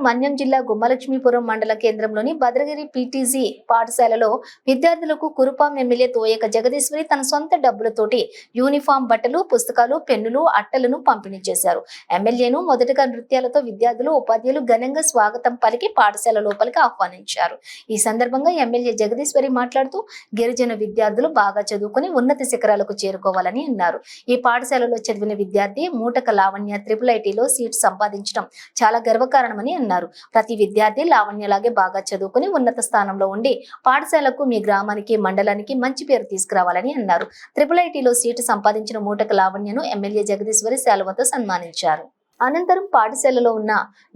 మన్యం జిల్లా గుమ్మలక్ష్మీపురం మండల కేంద్రంలోని భద్రగిరి పీటీజీ పాఠశాలలో విద్యార్థులకు కురుపాం ఎమ్మెల్యే తోయక జగదీశ్వరి తన సొంత డబ్బులతోటి యూనిఫామ్, బట్టలు, పుస్తకాలు, పెన్నులు, అట్టలను పంపిణీ చేశారు. ఎమ్మెల్యేను మొదటగా నృత్యాలతో విద్యార్థులు, ఉపాధ్యాయులు ఘనంగా స్వాగతం పలికి పాఠశాల లోపలికి ఆహ్వానించారు. ఈ సందర్భంగా ఎమ్మెల్యే జగదీశ్వరి మాట్లాడుతూ గిరిజన విద్యార్థులు బాగా చదువుకుని ఉన్నత శిఖరాలకు చేరుకోవాలని అన్నారు. ఈ పాఠశాలలో చదివిన విద్యార్థి మూటక లావణ్య IIITలో సీట్ సంపాదించడం చాలా గర్వకారణమని అన్నారు. ప్రతి విద్యార్థి లావణ్యలాగే బాగా చదువుకుని ఉన్నత స్థానంలో ఉండి పాఠశాలకు, మీ గ్రామానికి, మండలానికి మంచి పేరు తీసుకురావాలని అన్నారు. IIITలో సీటు సంపాదించిన మూటక లావణ్యను ఎమ్మెల్యే జగదీశ్వరి శాలువతో సన్మానించారు. అనంతరం పాఠశాలలో ఉన్న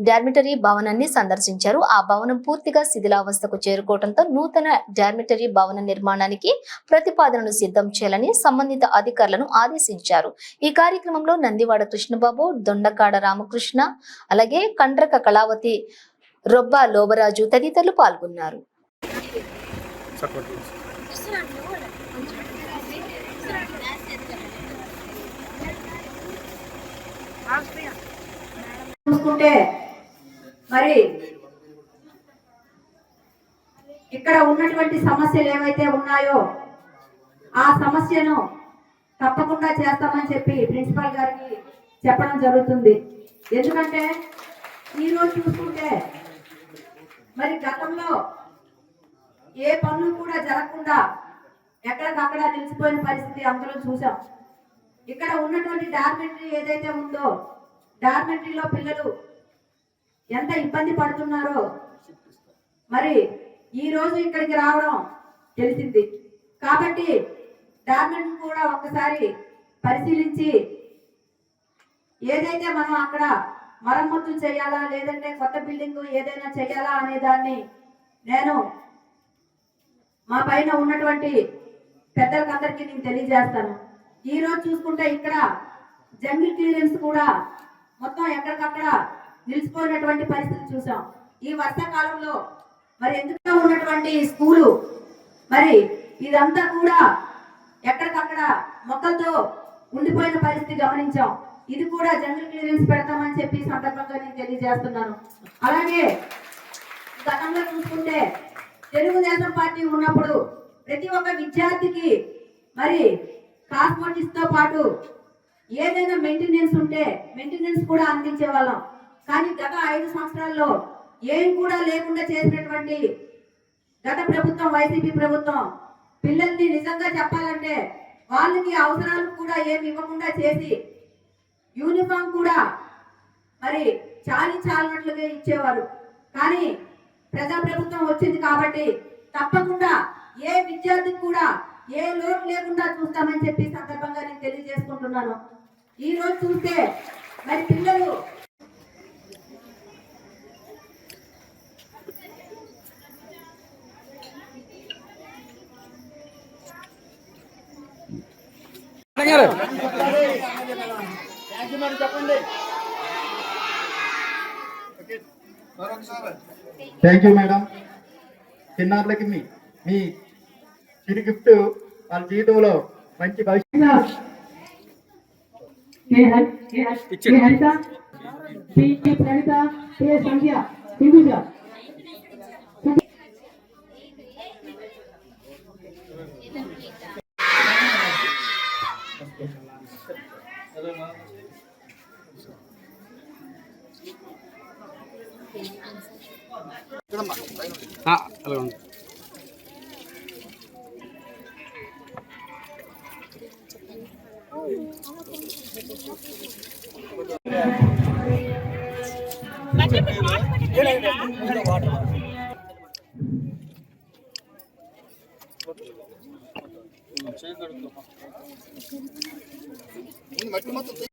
డార్మిటరీ భవనాన్ని సందర్శించారు. ఆ భవనం పూర్తిగా శిథిలావస్థకు చేరుకోవడంతో నూతన డార్మిటరీ భవన నిర్మాణానికి ప్రతిపాదనను సిద్ధం చేయాలని సంబంధిత అధికారులను ఆదేశించారు. ఈ కార్యక్రమంలో నందివాడ కృష్ణబాబు, దొండకాడ రామకృష్ణ, అలాగే కండ్రక కళావతి, రొబ్బా లోబరాజు తదితరులు పాల్గొన్నారు. చూసుకుంటే మరి ఇక్కడ ఉన్నటువంటి సమస్యలు ఏవైతే ఉన్నాయో ఆ సమస్యను తప్పకుండా చేస్తామని చెప్పి ప్రిన్సిపాల్ గారికి చెప్పడం జరుగుతుంది. ఎందుకంటే ఈరోజు చూసుకుంటే మరి గతంలో ఏ పనులు కూడా జరగకుండా ఎక్కడికక్కడ నిలిచిపోయిన పరిస్థితి అందరం చూసాం. ఇక్కడ ఉన్నటువంటి డార్మెంటరీ ఏదైతే ఉందో డార్మెంటరీలో పిల్లలు ఎంత ఇబ్బంది పడుతున్నారో మరి ఈ రోజు ఇక్కడికి రావడం తెలిసింది. కాబట్టి డార్మెంటరీ కూడా ఒక్కసారి పరిశీలించి ఏదైతే మనం అక్కడ మరమ్మతులు చేయాలా లేదంటే కొత్త బిల్డింగ్ ఏదైనా చేయాలా అనే దాన్ని నేను మా పైన ఉన్నటువంటి పెద్దలకందరికీ నేను తెలియజేస్తాను. ఈ రోజు చూసుకుంటే ఇక్కడ జంగిల్ క్లియరెన్స్ కూడా మొత్తం ఎక్కడికక్కడ నిలిచిపోయినటువంటి పరిస్థితి చూసాం. ఈ వర్షాకాలంలో మరి ఎందుకు ఉన్నటువంటి స్కూలు మరి ఇదంతా కూడా ఎక్కడికక్కడ మొక్కలతో ఉండిపోయిన పరిస్థితి గమనించాం. ఇది కూడా జంగిల్ క్లియరెన్స్ పెడతామని చెప్పి సందర్భంగా నేను తెలియజేస్తున్నాను. అలాగే గతంలో చూసుకుంటే తెలుగుదేశం పార్టీ ఉన్నప్పుడు ప్రతి ఒక్క విద్యార్థికి మరి కాస్మోటిక్స్ తో పాటు ఏదైనా మెయింటెనెన్స్ ఉంటే మెయింటెనెన్స్ కూడా అందించే వాళ్ళం. కానీ గత 5 సంవత్సరాల్లో ఏం కూడా లేకుండా చేసినటువంటి గత ప్రభుత్వం, వైసీపీ ప్రభుత్వం, పిల్లల్ని నిజంగా చెప్పాలంటే వాళ్ళకి అవసరాలు కూడా ఏమి ఇవ్వకుండా చేసి యూనిఫామ్ కూడా మరి చాలినట్లుగా ఇచ్చేవారు. కానీ ప్రజాప్రభుత్వం వచ్చింది కాబట్టి తప్పకుండా ఏ విద్యార్థికి కూడా ఏ లోటు లేకుండా చూస్తామని చెప్పి సందర్భంగా నేను తెలియజేసుకుంటున్నాను. ఈ రోజు చూస్తే మరి పిల్లలు థ్యాంక్ యూ మేడం. చిన్నారులకి మీ చిరు గిఫ్ట్ వాళ్ళ జీవితంలో మంచి భవిష్యత్తు. మట్టి మొత్తం